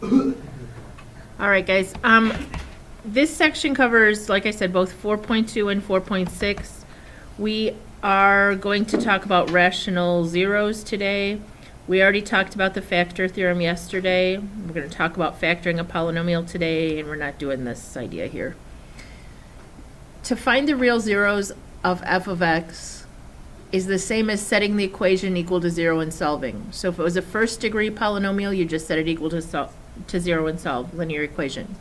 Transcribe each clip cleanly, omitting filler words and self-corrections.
All right, guys. This section covers, like I said, both 4.2 and 4.6. We are going to talk about rational zeros today. We already talked about the factor theorem yesterday. We're going to talk about factoring a polynomial today, and we're not doing this idea here. To find the real zeros of f of x is the same as setting the equation equal to 0 and solving. So if it was a first degree polynomial, you just set it equal to 0 and solve linear equation.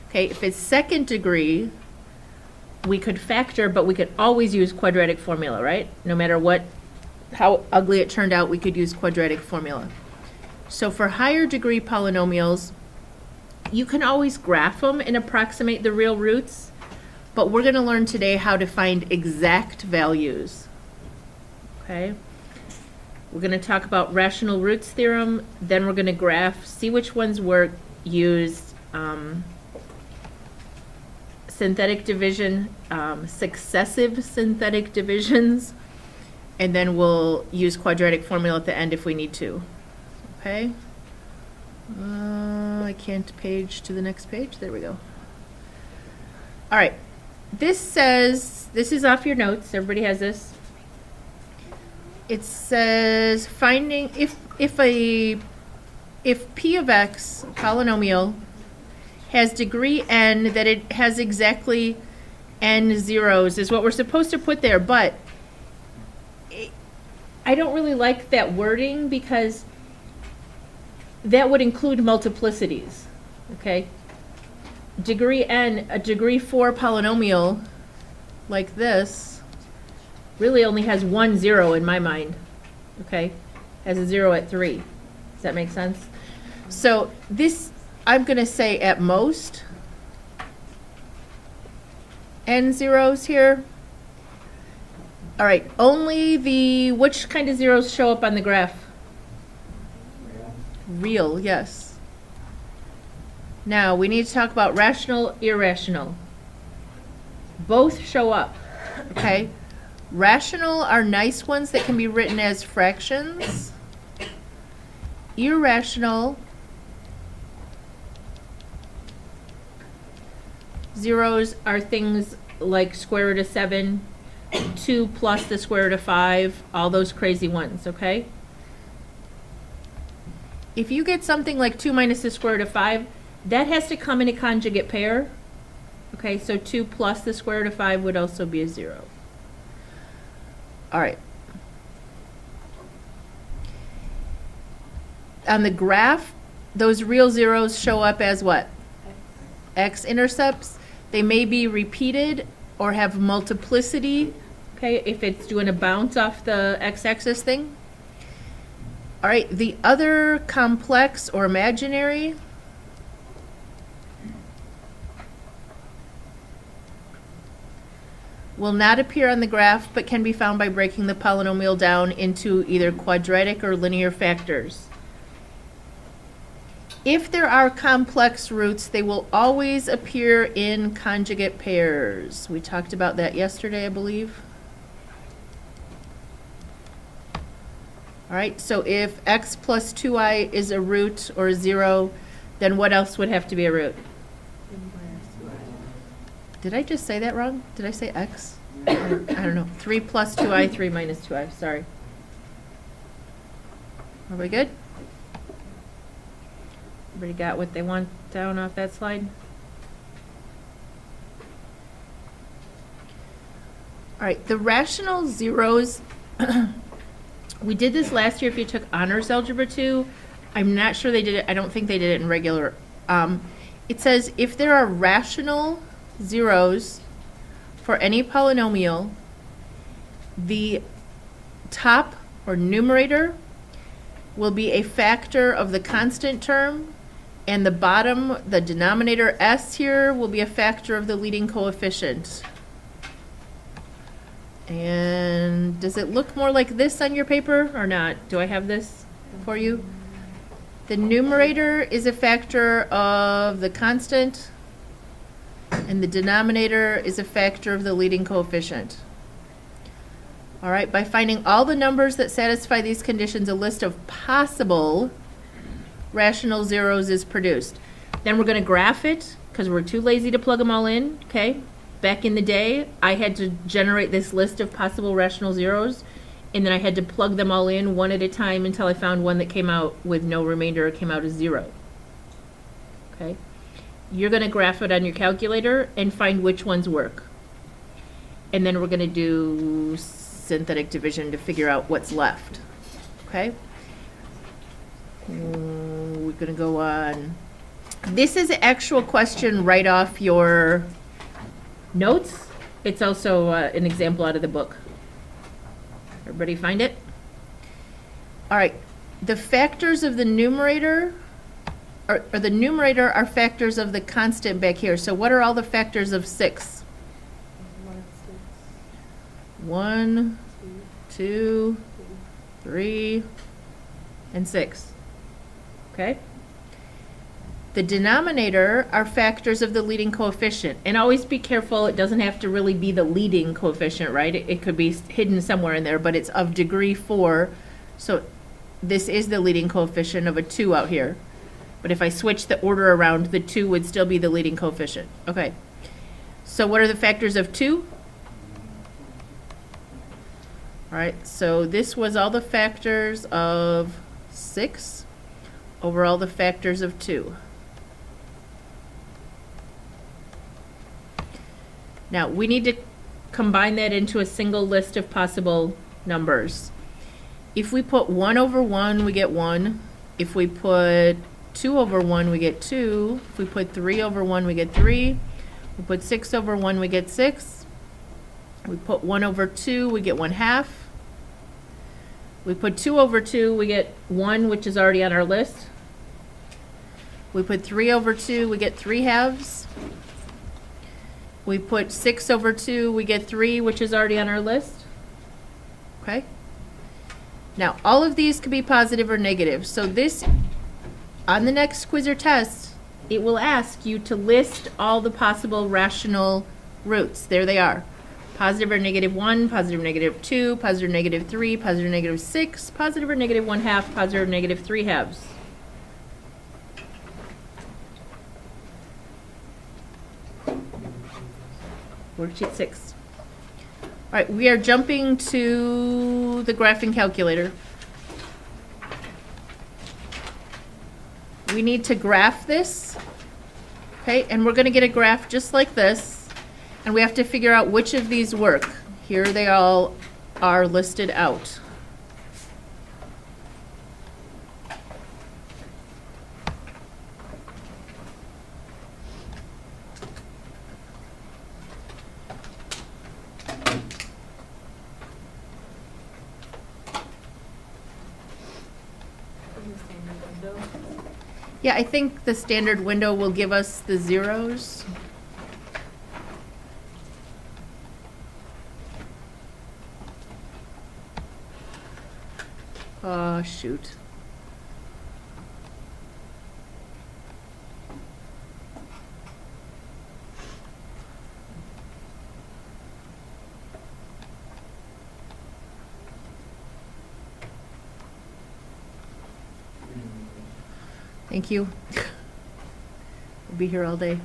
Okay, if it's second degree, we could factor, but we could always use quadratic formula, right? No matter how ugly it turned out, we could use quadratic formula. So for higher degree polynomials, you can always graph them and approximate the real roots, but we're going to learn today how to find exact values. Okay? We're going to talk about rational roots theorem, then we're going to graph, see which ones work, use synthetic division, successive synthetic divisions, and then we'll use quadratic formula at the end if we need to. Okay? I can't page to the next page. There we go. All right. This says, this is off your notes. Everybody has this. It says finding if p of x polynomial has degree n, that it has exactly n zeros is what we're supposed to put there, but I don't really like that wording because that would include multiplicities. Okay, degree n, a degree 4 polynomial like this really only has 1 0 in my mind. Okay, has a 0 at 3. Does that make sense? So this, I'm going to say at most n zeros here. All right, only which kind of zeros show up on the graph? Real, yes. Now we need to talk about rational, irrational. Both show up, okay? Rational are nice ones that can be written as fractions. Irrational zeros are things like square root of 7, 2 plus the square root of 5, all those crazy ones, okay? If you get something like 2 minus the square root of 5, that has to come in a conjugate pair. Okay, so 2 plus the square root of 5 would also be a 0. All right. On the graph, those real zeros show up as what? X-intercepts. They may be repeated or have multiplicity, okay, if it's doing a bounce off the x-axis thing. All right, the other complex or imaginary will not appear on the graph but can be found by breaking the polynomial down into either quadratic or linear factors. If there are complex roots, they will always appear in conjugate pairs. We talked about that yesterday, I believe. All right, so if x plus 2i is a root or a 0, then what else would have to be a root? Did I just say that wrong? Did I say x? I don't know. 3 plus 2i, 3 minus 2i. Sorry. Are we good? Everybody got what they want down off that slide? All right, the rational zeros, we did this last year if you took honors algebra 2. I'm not sure they did it. I don't think they did it in regular. It says if there are rational zeros for any polynomial, the top or numerator will be a factor of the constant term, and the bottom, the denominator s here, will be a factor of the leading coefficient. And does it look more like this on your paper or not? Do I have this for you? The numerator is a factor of the constant, and the denominator is a factor of the leading coefficient. All right, by finding all the numbers that satisfy these conditions, a list of possible rational zeros is produced. Then we're going to graph it because we're too lazy to plug them all in, okay? Back in the day, I had to generate this list of possible rational zeros, and then I had to plug them all in one at a time until I found one that came out with no remainder. It came out as 0. Okay? You're going to graph it on your calculator and find which ones work. And then we're going to do synthetic division to figure out what's left. Okay? We're going to go on. This is an actual question right off your notes. It's also an example out of the book. Everybody find it? All right. The factors of the numerator, or the numerator are factors of the constant back here. So what are all the factors of 6? 1, 2, 3, and 6. Okay? The denominator are factors of the leading coefficient. And always be careful, it doesn't have to really be the leading coefficient, right? It could be hidden somewhere in there, but it's of degree 4. So this is the leading coefficient of a 2 out here. But if I switch the order around, the 2 would still be the leading coefficient. Okay. So what are the factors of 2? All right, so this was all the factors of 6 over all the factors of 2. Now, we need to combine that into a single list of possible numbers. If we put 1 over 1, we get 1. If we put 2 over 1, we get 2. If we put 3 over 1, we get 3. We put 6 over 1, we get 6. We put 1 over 2, we get 1/2. We put 2 over 2, we get 1, which is already on our list. We put 3 over 2, we get 3/2. We put 6 over 2, we get 3, which is already on our list. Okay? Now, all of these could be positive or negative. So this, on the next quiz or test, it will ask you to list all the possible rational roots. There they are. Positive or negative 1, positive or negative 2, positive or negative 3, positive or negative 6, positive or negative 1/2, positive or negative 3/2. Worksheet 6. All right, we are jumping to the graphing calculator. We need to graph this, okay, and we're going to get a graph just like this. And we have to figure out which of these work. Here they all are listed out. Yeah, I think the standard window will give us the zeros. Oh, shoot. Thank you. We'll be here all day.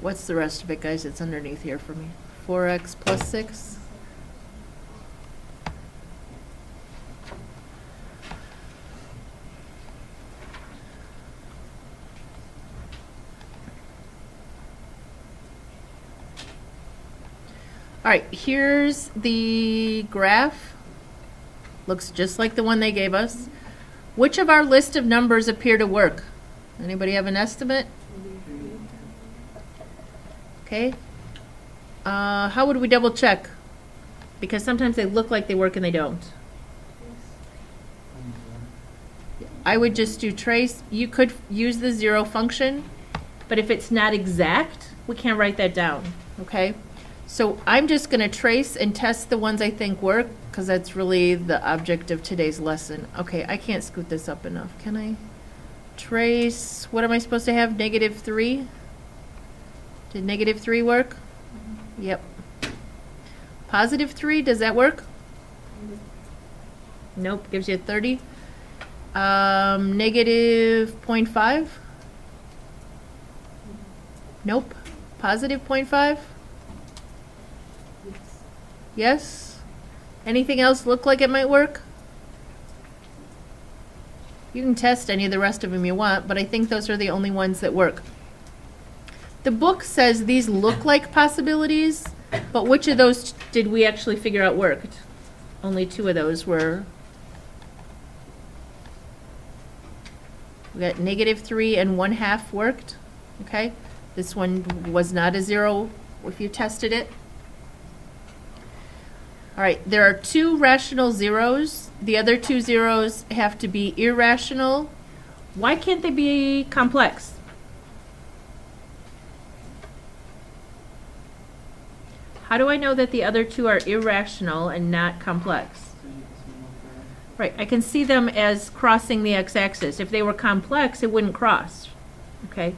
What's the rest of it, guys? It's underneath here for me. 4x plus 6. All right, here's the graph. Looks just like the one they gave us. Which of our list of numbers appear to work? Anybody have an estimate? Okay. How would we double check? Because sometimes they look like they work and they don't. I would just do trace. You could use the 0 function, but if it's not exact, we can't write that down. Okay. So I'm just going to trace and test the ones I think work, because that's really the object of today's lesson. Okay, I can't scoot this up enough. Can I? Trace, what am I supposed to have? -3? Did negative 3 work? Yep. Positive 3, does that work? Nope, gives you 30. Negative 0.5? Nope. Positive 0.5? Yes? Anything else look like it might work? You can test any of the rest of them you want, but I think those are the only ones that work. The book says these look like possibilities, but which of those did we actually figure out worked? Only 2 of those were. We got negative 3 and 1/2 worked, okay? This one was not a 0 if you tested it. All right, there are 2 rational zeros. The other 2 zeros have to be irrational. Why can't they be complex? How do I know that the other 2 are irrational and not complex? Right, I can see them as crossing the x-axis. If they were complex, it wouldn't cross, okay?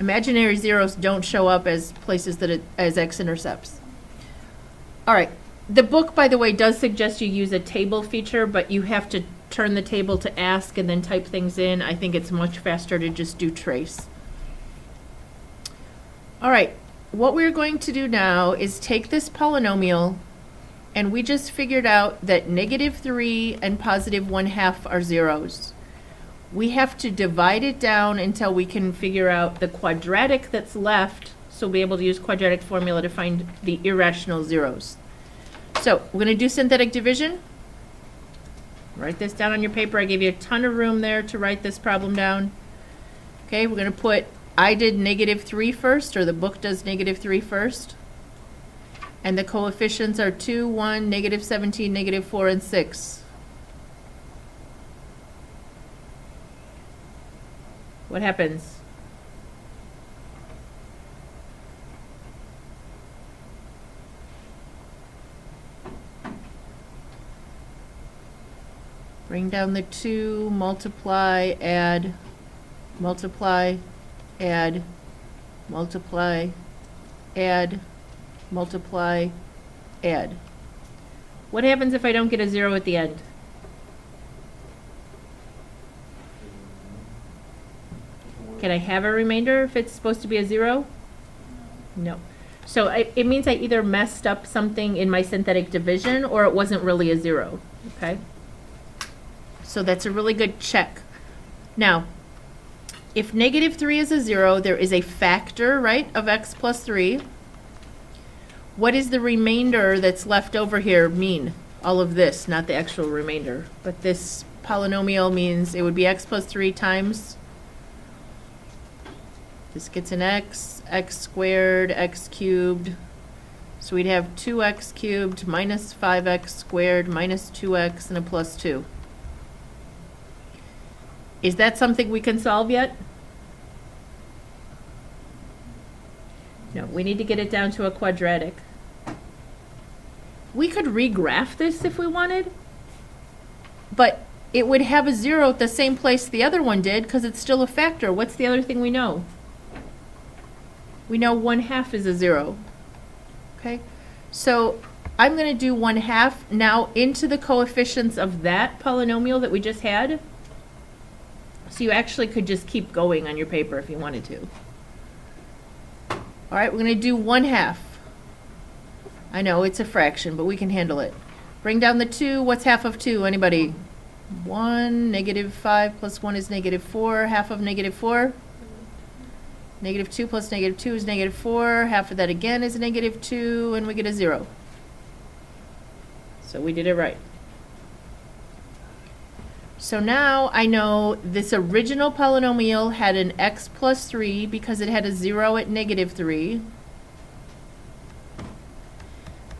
Imaginary zeros don't show up as places that as x-intercepts. All right, the book, by the way, does suggest you use a table feature, but you have to turn the table to ask and then type things in. I think it's much faster to just do trace. All right, what we're going to do now is take this polynomial, and we just figured out that negative 3 and positive 1/2 are zeros. We have to divide it down until we can figure out the quadratic that's left, so we'll be able to use quadratic formula to find the irrational zeros. So we're going to do synthetic division. Write this down on your paper. I gave you a ton of room there to write this problem down. Okay, we're going to put, I did negative 3 first, or the book does negative 3 first. And the coefficients are 2, 1, negative 17, negative 4, and 6. What happens? Bring down the 2, multiply, add, multiply, add, multiply, add, multiply, add. What happens if I don't get a 0 at the end? Can I have a remainder if it's supposed to be a 0? No. So it means I either messed up something in my synthetic division or it wasn't really a 0, okay? So that's a really good check. Now, if negative 3 is a 0, there is a factor, right, of x plus 3. What is the remainder that's left over here mean? All of this, not the actual remainder. But this polynomial means it would be x plus 3 times. This gets an x squared, x cubed. So we'd have 2x cubed minus 5x squared minus 2x and a plus 2. Is that something we can solve yet? No, we need to get it down to a quadratic. We could regraph this if we wanted, but it would have a 0 at the same place the other one did because it's still a factor. What's the other thing we know? We know 1/2 is a 0. Okay, so I'm going to do 1/2 now into the coefficients of that polynomial that we just had. So you actually could just keep going on your paper if you wanted to. All right, we're going to do 1/2. I know it's a fraction, but we can handle it. Bring down the 2. What's half of 2? Anybody? 1, negative 5 plus 1 is negative 4. Half of negative 4? Negative 2 plus negative 2 is negative 4. Half of that again is negative 2, and we get a 0. So we did it right. So now I know this original polynomial had an x plus 3 because it had a 0 at negative 3.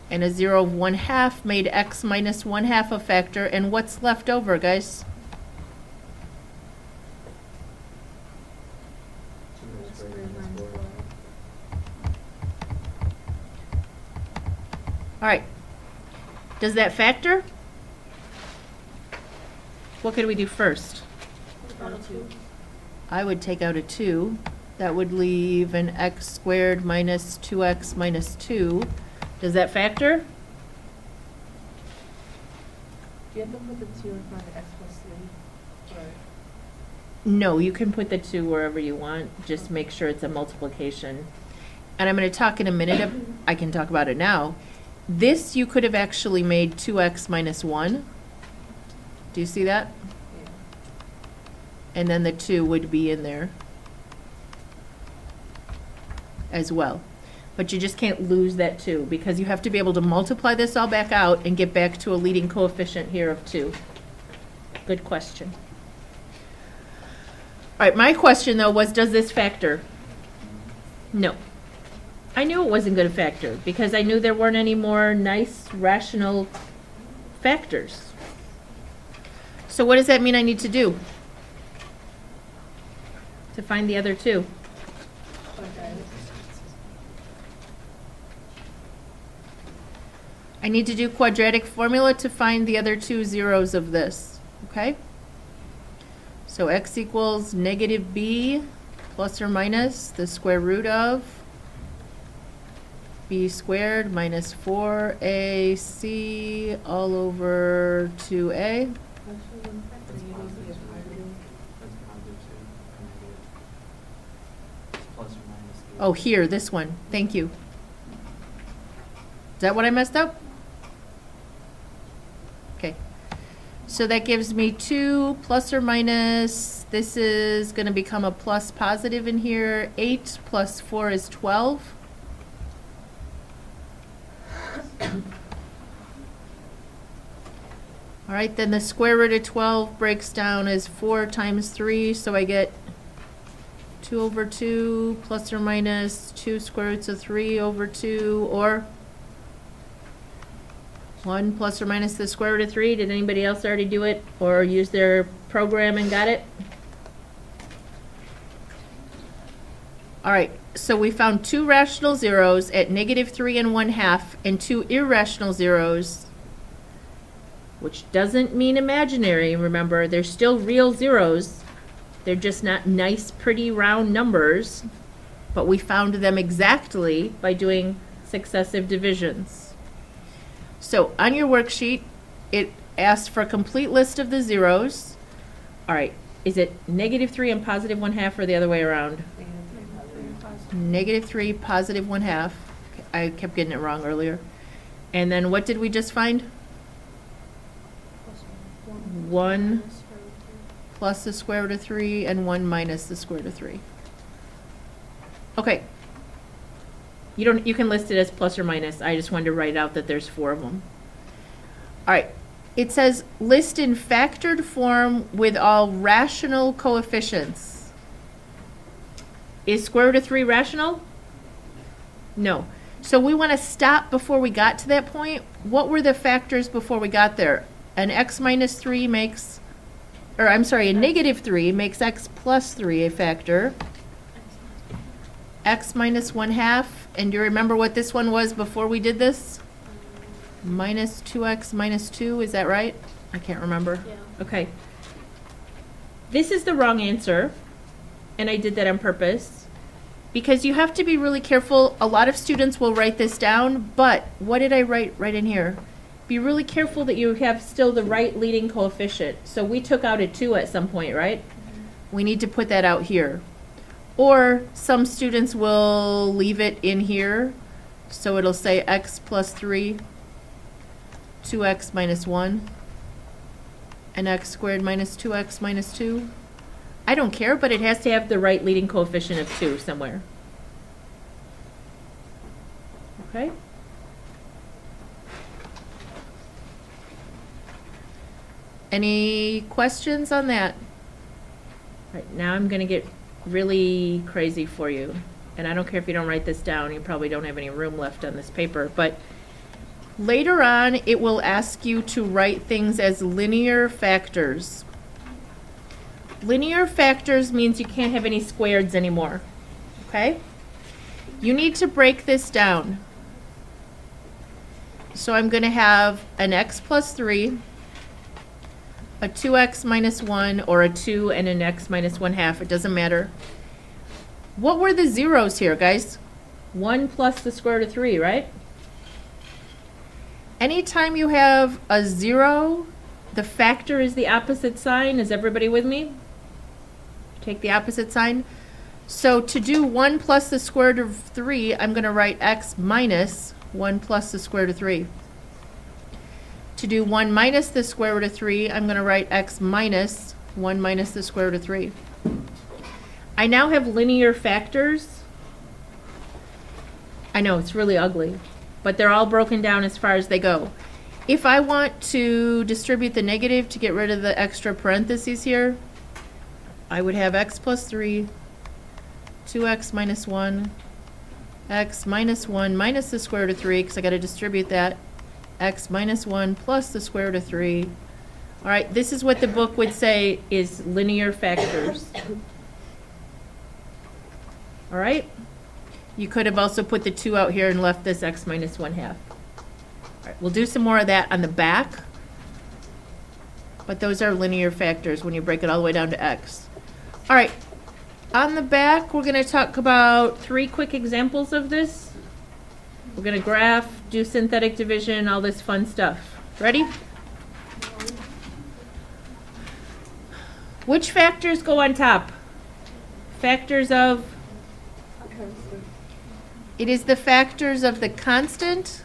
And a 0 of 1/2 made x minus 1/2 a factor. And what's left over, guys? All right. Does that factor? What could we do first? I would take out a 2. That would leave an x squared minus 2x minus 2. Does that factor? Do you have to put the 2 in front of x plus 3? Or No, you can put the 2 wherever you want. Just make sure it's a multiplication. And I'm going to talk in a minute. I can talk about it now. This you could have actually made 2x minus 1. Do you see that? yeah. And then the 2 would be in there as well. But you just can't lose that 2 because you have to be able to multiply this all back out and get back to a leading coefficient here of 2. Good question. All right, my question though was, does this factor? No. I knew it wasn't going to factor because I knew there weren't any more nice rational factors. So what does that mean I need to do to find the other 2? I need to do quadratic formula to find the other 2 zeros of this, okay? So x equals negative b plus or minus the square root of b squared minus 4ac all over 2a. Oh, here, this one. Thank you. Is that what I messed up? Okay. So that gives me 2 plus or minus, this is going to become a plus positive in here. 8 plus 4 is 12. All right, then the square root of 12 breaks down as 4 times 3, so I get 2 over 2 plus or minus 2 square roots of 3 over 2, or 1 plus or minus the square root of 3. Did anybody else already do it or use their program and got it? All right, so we found 2 rational zeros at negative 3 and 1/2 and 2 irrational zeros, which doesn't mean imaginary. Remember, they're still real zeros. They're just not nice, pretty round numbers, but we found them exactly by doing successive divisions. So on your worksheet, it asks for a complete list of the zeros. All right, is it negative 3 and positive 1/2 or the other way around? Negative 3, positive 1/2. I kept getting it wrong earlier. And then what did we just find? 1 plus the square root of 3 and 1 minus the square root of 3. Okay. You can list it as plus or minus. I just wanted to write out that there's 4 of them. All right. It says list in factored form with all rational coefficients. Is square root of 3 rational? No. So we want to stop before we got to that point. What were the factors before we got there? An x minus 3 makes, or I'm sorry, a negative 3 makes x plus 3 a factor. X minus 1/2, and do you remember what this one was before we did this? Minus 2x minus 2, is that right? I can't remember. Yeah. Okay. This is the wrong answer, and I did that on purpose, because you have to be really careful. A lot of students will write this down, but what did I write right in here? Be really careful that you have still the right leading coefficient. So we took out a 2 at some point, right? We need to put that out here. Or some students will leave it in here. So it'll say x plus 3, 2x minus 1, and x squared minus 2x minus 2. I don't care, but it has to have the right leading coefficient of 2 somewhere. Okay? Any questions on that? All right, now I'm going to get really crazy for you. And I don't care if you don't write this down. You probably don't have any room left on this paper. But later on, it will ask you to write things as linear factors. Linear factors means you can't have any squareds anymore. Okay? You need to break this down. So I'm going to have an x plus 3, a 2x minus 1, or a 2 and an x minus 1/2. It doesn't matter. What were the zeros here, guys? 1 plus the square root of 3, right? Anytime you have a 0, the factor is the opposite sign. Is everybody with me? Take the opposite sign. So to do 1 plus the square root of 3, I'm going to write x minus 1 plus the square root of 3. To do 1 minus the square root of 3, I'm going to write x minus 1 minus the square root of 3. I now have linear factors. I know, it's really ugly, but they're all broken down as far as they go. If I want to distribute the negative to get rid of the extra parentheses here, I would have x plus 3, 2x minus 1, x minus 1 minus the square root of 3, because I got to distribute that, x minus 1 plus the square root of 3. All right, this is what the book would say is linear factors. All right? You could have also put the 2 out here and left this x minus 1/2. All right, we'll do some more of that on the back. But those are linear factors when you break it all the way down to x. All right, on the back, we're going to talk about 3 quick examples of this. We're going to graph, do synthetic division, all this fun stuff. Ready? Which factors go on top? Factors of? It is the factors of the constant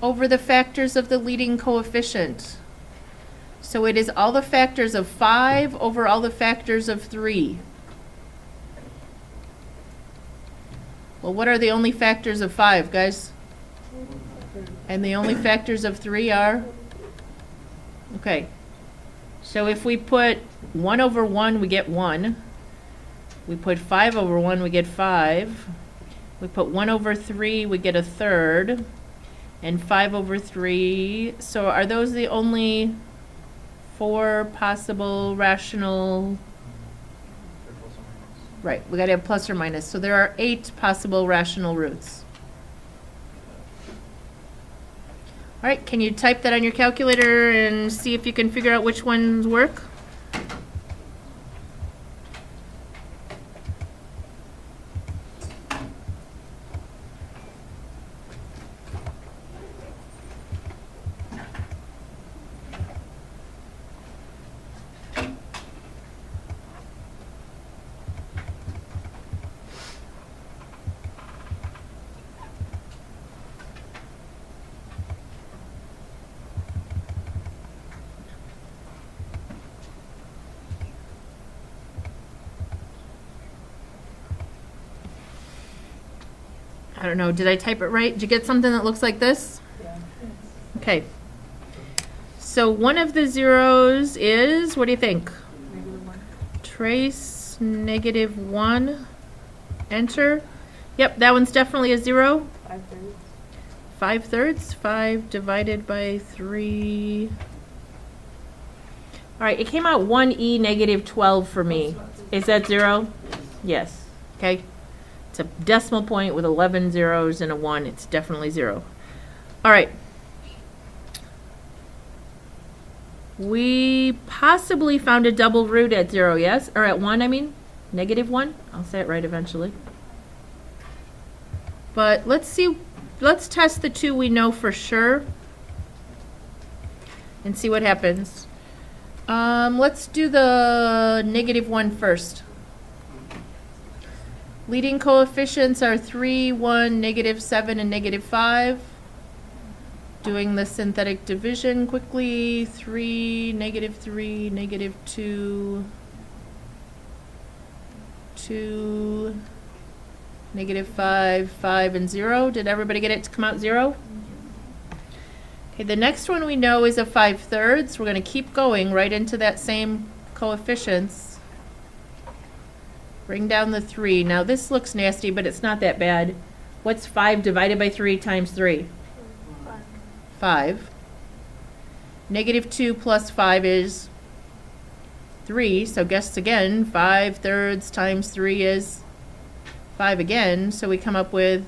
over the factors of the leading coefficient. So it is all the factors of 5 over all the factors of 3. Well, what are the only factors of 5, guys? And the only factors of 3 are? Okay. So if we put 1 over 1, we get 1. We put 5 over 1, we get 5. We put 1 over 3, we get a third. And 5 over 3. So are those the only 4 possible rational? Right, we got to have plus or minus. So there are 8 possible rational roots. All right, can you type that on your calculator and see if you can figure out which ones work? I don't know, did I type it right? Did you get something that looks like this? Yeah. Okay. So one of the zeros is, what do you think? -1. Trace -1. Enter. Yep, that one's definitely a 0. 5/3. 5/3. 5 divided by 3. All right, it came out 1e -12 for me. Is that 0? Yes. Okay. It's a decimal point with 11 zeros and a 1. It's definitely 0. All right. We possibly found a double root at 0, yes? Or at 1, I mean. -1. I'll say it right eventually. But let's see. Let's test the 2 we know for sure and see what happens. Let's do the -1 first. Leading coefficients are 3, 1, -7, and -5. Doing the synthetic division quickly. 3, -3, -2, 2, -5, 5, and 0. Did everybody get it to come out 0? Okay, the next one we know is a 5/3. We're going to keep going right into that same coefficients. Bring down the 3. Now this looks nasty, but it's not that bad. What's 5 divided by 3 times 3? 5. -2 plus 5 is 3. So guess again, 5/3 times 3 is 5 again. So we come up with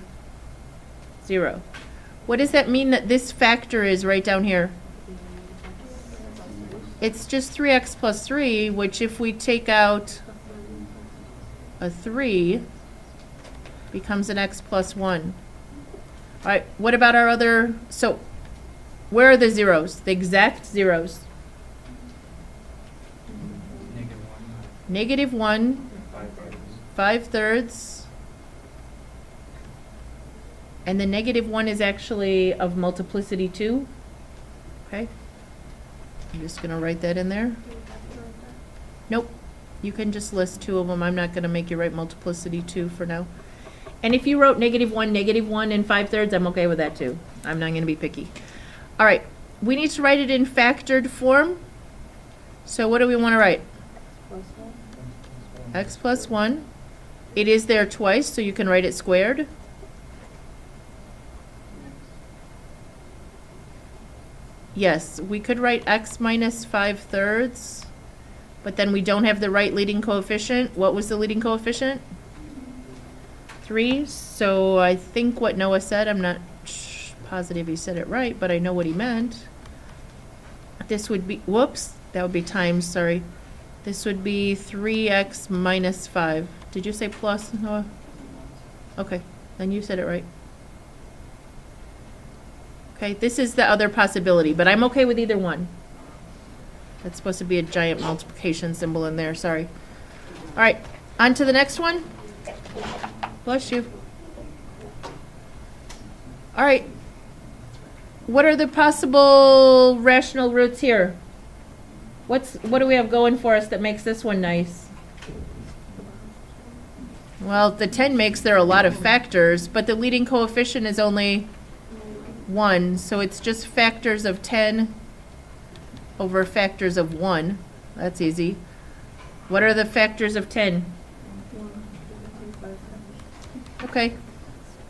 0. What does that mean that this factor is right down here? It's just 3x plus 3, which if we take out a 3 becomes an x plus 1. All right, what about our other, so where are the zeros? The exact zeros. Negative 1. -1, 5 5/3. And the -1 is actually of multiplicity 2. Okay. I'm just going to write that in there. Nope. You can just list 2 of them. I'm not going to make you write multiplicity 2 for now. And if you wrote -1, and 5/3, I'm okay with that too. I'm not going to be picky. All right. We need to write it in factored form. So what do we want to write? Plus 1. X plus 1. It is there twice, so you can write it squared. Yes, we could write x minus 5/3, but then we don't have the right leading coefficient. What was the leading coefficient? 3. So I think what Noah said, I'm not positive he said it right, but I know what he meant. This would be, whoops, that would be times, sorry. This would be 3x minus 5. Did you say plus, Noah? Okay, then you said it right. Okay, this is the other possibility, but I'm okay with either one. That's supposed to be a giant multiplication symbol in there, sorry. All right, on to the next one. Bless you. All right. What are the possible rational roots here? What do we have going for us that makes this one nice? Well, the 10 makes there a lot of factors, but the leading coefficient is only 1, so it's just factors of 10 over factors of 1. That's easy. What are the factors of 10? 1, 2, 3, 5, 7. Okay.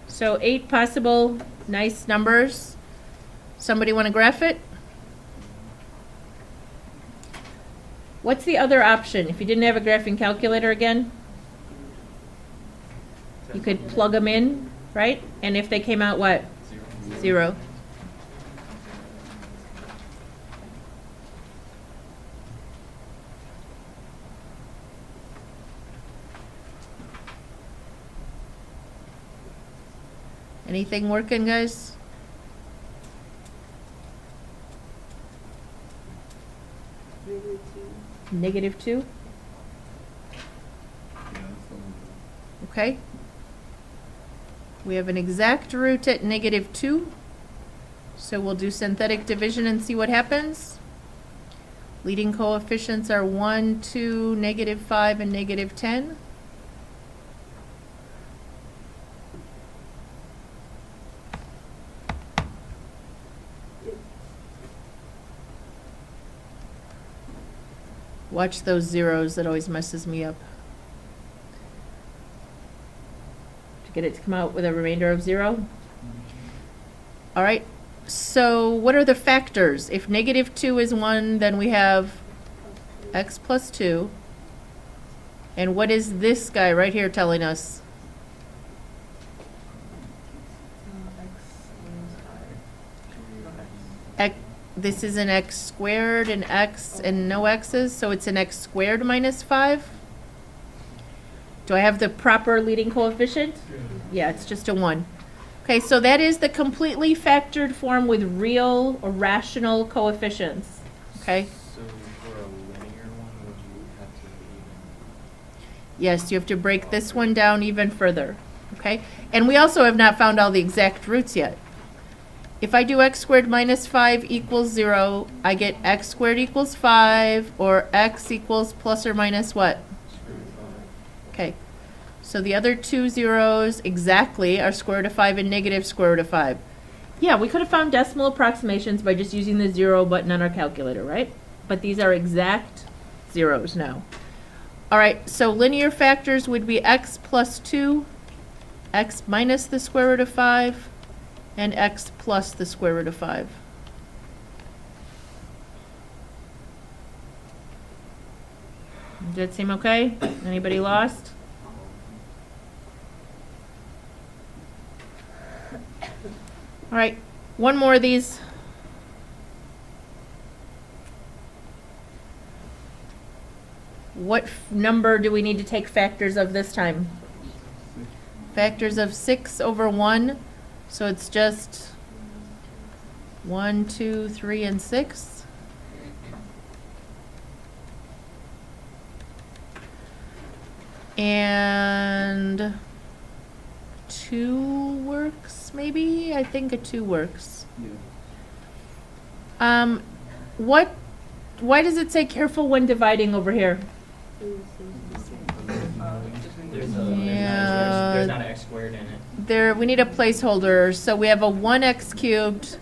So 8 possible nice numbers. Somebody want to graph it? What's the other option? If you didn't have a graphing calculator again, you could plug them in, right? And if they came out what? 0. Anything working, guys? Negative 2. -2? Okay. We have an exact root at -2. So we'll do synthetic division and see what happens. Leading coefficients are 1, 2, -5, and -10. Watch those zeros, that always messes me up. To get it to come out with a remainder of 0. All right, so what are the factors? If -2 is 1, then we have x plus 2. And what is this guy right here telling us? X minus 5. This is an x squared and x and no x's, so it's an x squared minus 5. Do I have the proper leading coefficient? Yeah, it's just a 1. Okay, so that is the completely factored form with real or rational coefficients. Okay? So for a linear one, would you have to even? Yes, you have to break this one down even further. Okay? And we also have not found all the exact roots yet. If I do x squared minus 5 equals 0, I get x squared equals 5, or x equals plus or minus what? Okay. So the other two zeros exactly are square root of 5 and negative square root of 5. Yeah, we could have found decimal approximations by just using the 0 button on our calculator, right? But these are exact zeros now. All right, so linear factors would be x plus 2, x minus the square root of 5, and x plus the square root of 5. Does that seem okay? Anybody lost? All right, one more of these. What number do we need to take factors of this time? Factors of 6 over 1, so it's just 1, 2, 3, and 6. And 2 works, maybe? I think a 2 works. Why does it say careful when dividing over here? There's not an x squared in it. There, we need a placeholder, so we have a 1x cubed,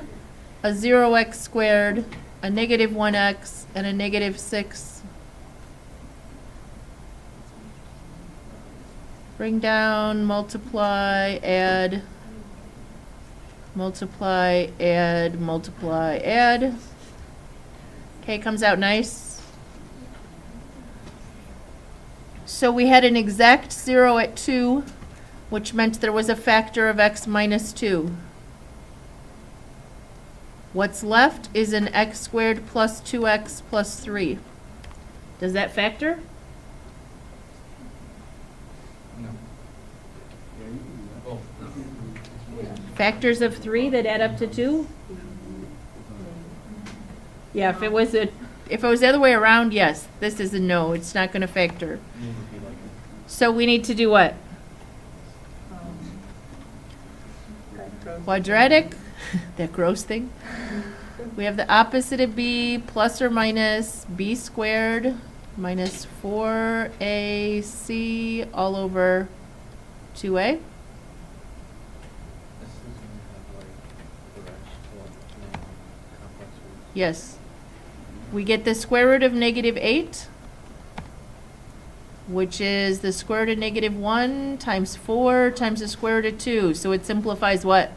a 0x squared, a negative 1x, and a negative 6. Bring down, multiply, add, multiply, add, multiply, add. Okay, comes out nice. So we had an exact 0 at 2, which meant there was a factor of x minus 2. What's left is an x squared plus 2x plus 3. Does that factor? No. Oh. Factors of 3 that add up to 2? Yeah, if it was the other way around, yes. This is a no. It's not going to factor. So we need to do what? Quadratic, that gross thing. We have the opposite of b plus or minus b squared minus 4ac all over 2a. This is going to have like the rest of complex roots. Yes. We get the square root of negative 8, which is the square root of negative 1 times 4 times the square root of 2. So it simplifies what?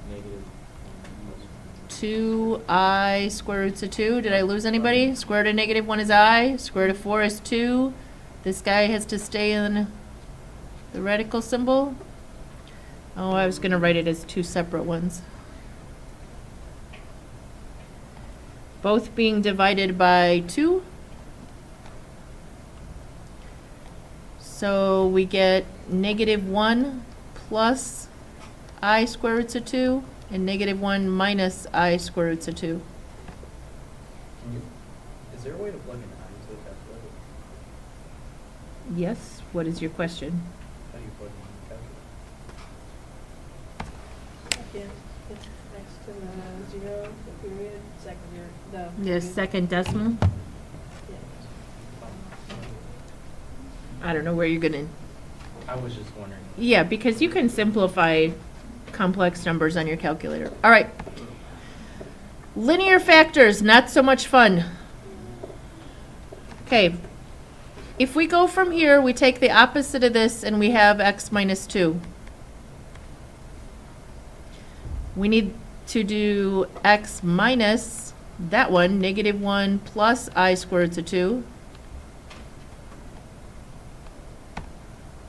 Negative 2i square roots of 2. Did I lose anybody? Square root of negative 1 is I. Square root of 4 is 2. This guy has to stay in the radical symbol. Oh, I was going to write it as 2 separate ones. Both being divided by 2. So we get negative 1 plus I square roots of 2 and negative 1 minus I square roots of 2. Is there a way to plug in I into the calculator? Yes, what is your question? How do you plug in the calculator? Again, it's next to the 0, the period, second year, the. The second decimal? I don't know where you're gonna, I was just wondering. yeah, because you can simplify complex numbers on your calculator. All right. Linear factors, not so much fun. Okay. If we go from here, we take the opposite of this and we have x minus 2. We need to do x minus that one, negative 1 plus I square roots of 2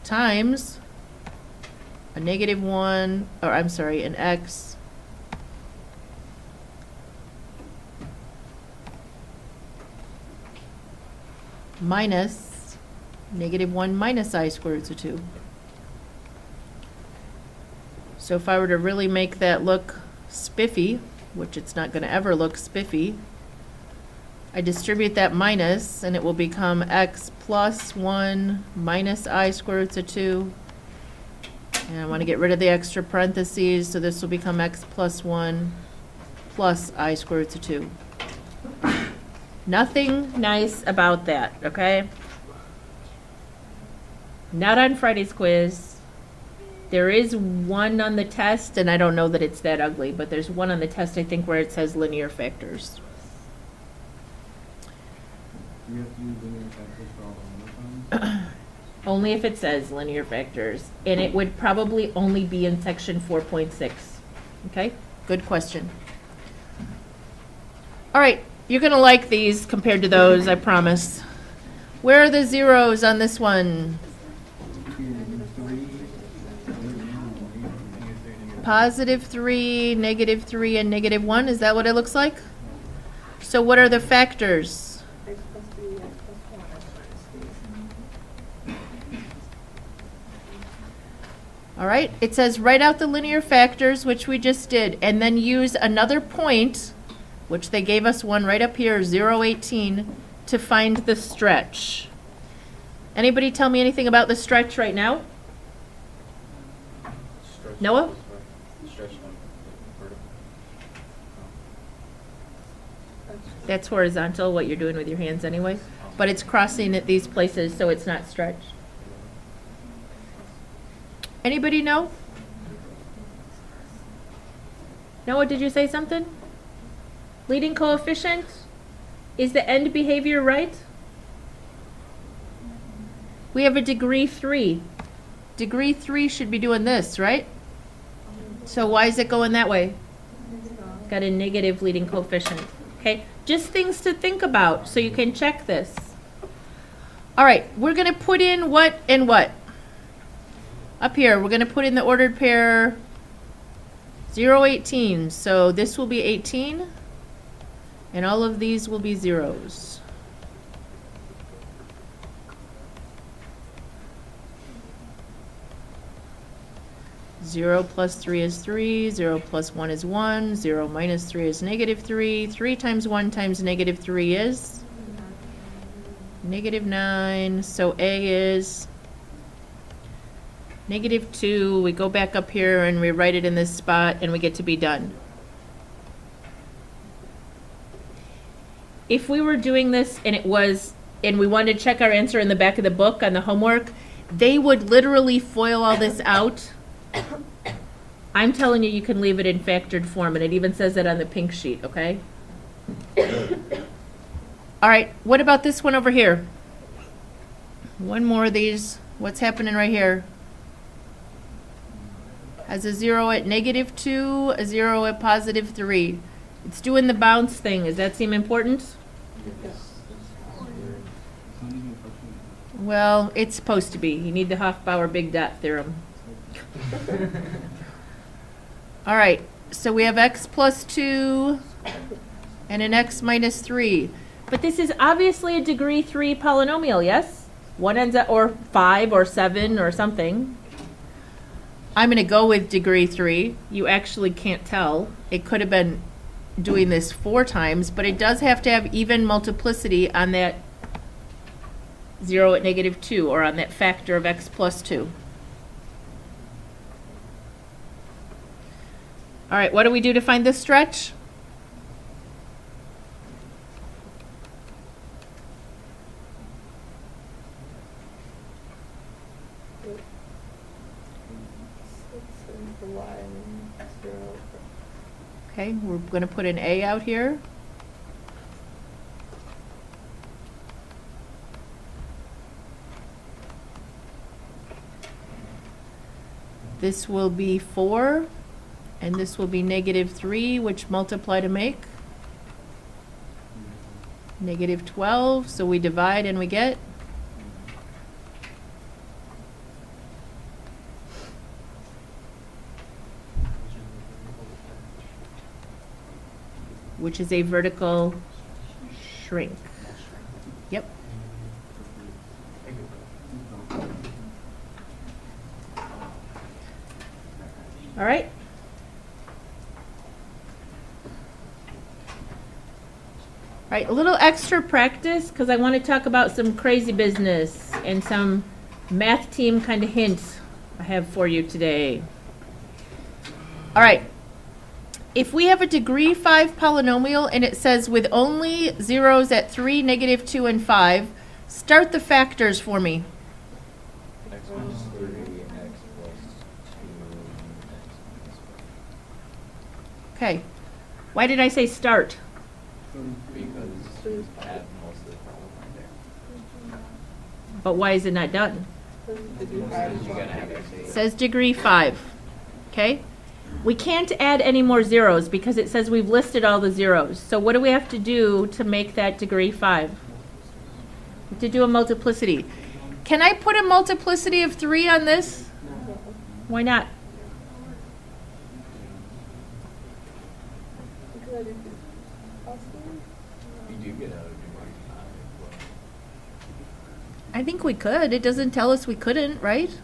times a negative 1, or I'm sorry, an x minus negative 1 minus I square roots of 2. So if I were to really make that look spiffy, which it's not going to ever look spiffy, I distribute that minus and it will become x plus 1 minus I square roots of 2. And I want to get rid of the extra parentheses, so this will become x plus 1 plus I square roots of 2. Nothing nice about that, okay? Not on Friday's quiz. There is one on the test, and I don't know that it's that ugly, but there's one on the test, I think, where it says linear factors. Do we have to use linear factors for all the other ones? Only if it says linear factors, and it would probably only be in section 4.6. Okay, good question. All right, you're gonna like these compared to those, I promise. Where are the zeros on this one? Positive 3, negative 3, and negative 1, is that what it looks like? So what are the factors? All right, it says write out the linear factors, which we just did, and then use another point, which they gave us one right up here, 0, 18, to find the stretch. Anybody tell me anything about the stretch right now? Stretch Noah? this way. Stretch like vertical. That's horizontal, what you're doing with your hands anyway, but it's crossing at these places, so it's not stretched. Anybody know? Noah, did you say something? Leading coefficient? Is the end behavior right? We have a degree 3. Degree 3 should be doing this, right? So why is it going that way? Got a negative leading coefficient. Okay, just things to think about so you can check this. All right, we're going to put in what and what? Up here, we're going to put in the ordered pair 0, 18. So this will be 18, and all of these will be zeros. Zero plus 3 is 3, 0 plus 1 is 1, 0 minus 3 is negative 3, 3 times 1 times negative 3 is negative 9, so A is negative 2. We go back up here and we write it in this spot and we get to be done. If we were doing this and we wanted to check our answer in the back of the book on the homework, they would literally FOIL all this out. I'm telling you, you can leave it in factored form, and it even says it on the pink sheet, okay? All right, what about this one over here? One more of these. What's happening right here? Has a 0 at negative 2, a 0 at positive 3. It's doing the bounce thing. Does that seem important? It's not even approaching. Well, it's supposed to be. You need the Hofbauer big dot theorem. All right, so we have x plus 2 and an x minus 3. But this is obviously a degree 3 polynomial, yes? One ends up, or 5 or 7 or something. I'm going to go with degree 3. You actually can't tell. It could have been doing this 4 times, but it does have to have even multiplicity on that 0 at negative 2, or on that factor of x plus 2. All right, what do we do to find this stretch? Okay, we're going to put an A out here. This will be 4, and this will be negative 3, which multiply to make negative 12. So we divide and we get which is a vertical shrink. Yep. All right. All right, a little extra practice because I want to talk about some crazy business and some math team kind of hints I have for you today. All right. If we have a degree 5 polynomial and it says with only zeros at 3, negative 2, and 5, start the factors for me. X minus 3, x plus 2, x minus 1. Okay. Why did I say start? Because you had most of the problem right there. But why is it not done? Because you gotta have x. It says degree 5. Okay? We can't add any more zeros because it says we've listed all the zeros. So what do we have to do to make that degree 5? We have to do a multiplicity. Can I put a multiplicity of 3 on this? Why not? You do get out of degree 5. I think we could. It doesn't tell us we couldn't, right?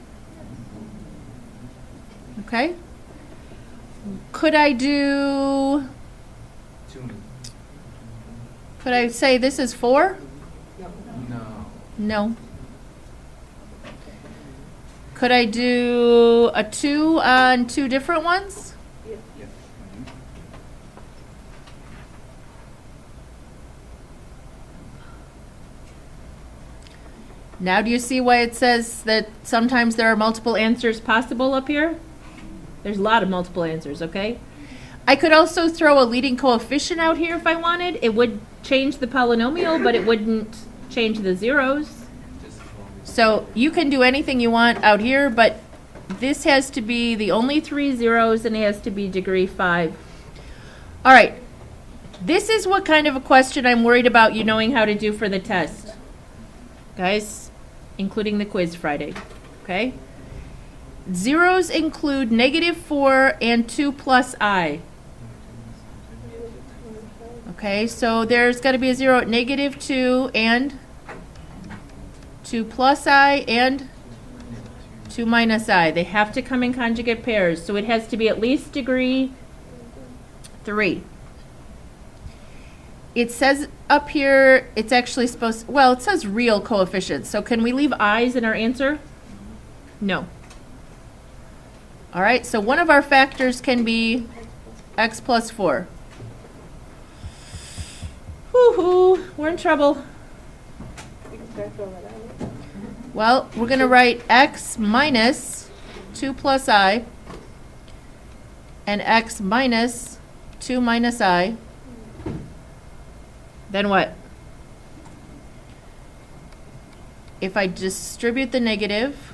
Okay? Could I do, could I say this is 4? No. No. No. Could I do a 2 on 2 different ones? Yep. Yep. Now do you see why it says that sometimes there are multiple answers possible up here? There's a lot of multiple answers, okay? I could also throw a leading coefficient out here if I wanted. It would change the polynomial, but it wouldn't change the zeros. Just as long as. So you can do anything you want out here, but this has to be the only 3 zeros and it has to be degree 5. All right. This is what kind of a question I'm worried about you knowing how to do for the test. Guys, including the quiz Friday, okay? Zeros include -4 and 2 plus I. Okay, so there's got to be a 0 at -2 and 2 plus I and 2 minus I. They have to come in conjugate pairs, so it has to be at least degree 3. It says up here, it's actually supposed, well, it says real coefficients. So can we leave i's in our answer? No. All right, so one of our factors can be x plus 4. Whoo-hoo, we're in trouble. You can start throwing that out. Well, we're going to write x minus 2 plus I and x minus 2 minus I. Then what? If I distribute the negative,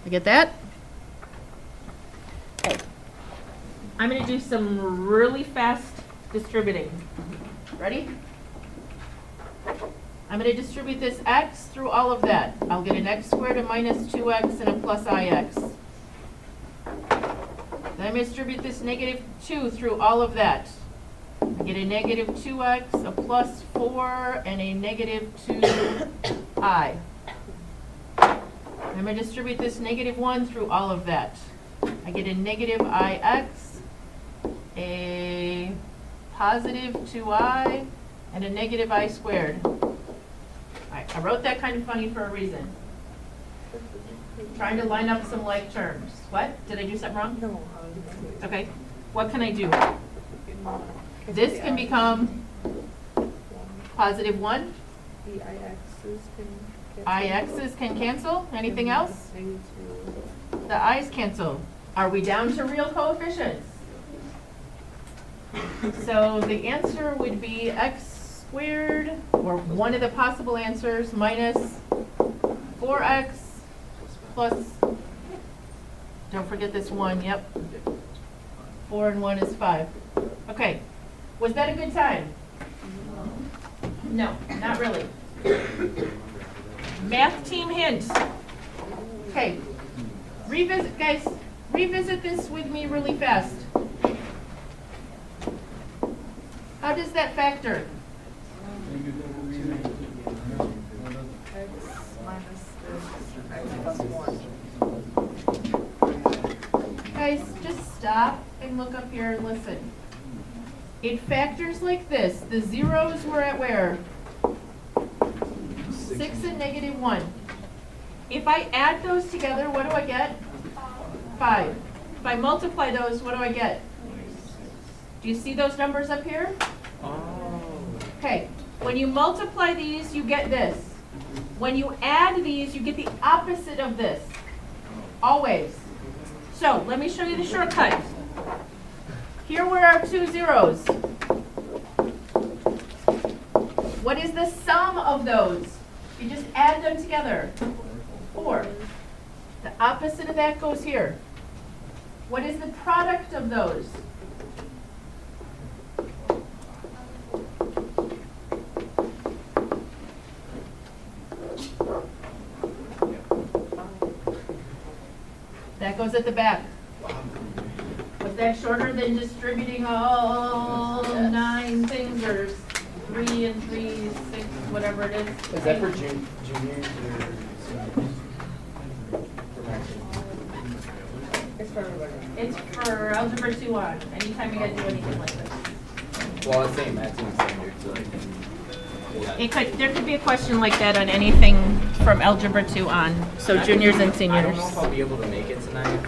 I get that? Okay. I'm going to do some really fast distributing. Ready? I'm going to distribute this x through all of that. I'll get an x squared, a minus 2x, and a plus ix. Then I'm going to distribute this -2 through all of that. I get a -2x, a plus 4, and a -2i. I'm going to distribute this -1 through all of that. I get a -ix, a positive 2i, and a -i squared. All right, I wrote that kind of funny for a reason. Trying to line up some like terms. What? Did I do something wrong? No. Okay. What can I do? This can be become positive 1. the IX's can IX's can cancel. Anything else? -2. The i's cancel. Are we down to real coefficients? So the answer would be x squared, or one of the possible answers, minus 4x plus, don't forget this 1, yep. 4 and 1 is 5. Okay. Was that a good time? No, not really. Math team hint. Okay. Revisit, guys, revisit this with me really fast. How does that factor? X minus x plus 1. Guys, just stop and look up here and listen. It factors like this. The zeros were at where? 6 and -1. If I add those together, what do I get? 5. If I multiply those, what do I get? Do you see those numbers up here? Oh. Okay. When you multiply these, you get this. When you add these, you get the opposite of this. Always. So, let me show you the shortcut. Here were our 2 zeros. What is the sum of those? You just add them together. 4. The opposite of that goes here. What is the product of those? That goes at the back. Was that shorter than distributing all 9 things, or 3 and 3, 6, whatever it is. Is that for juniors or seniors? For maximum? It's for everybody. It's for Algebra 2 on, anytime you guys do anything like this. Well, I was saying maximum standards, like. There could be a question like that on anything from Algebra 2 on, so juniors and I don't know seniors. if I'll be able to make it tonight.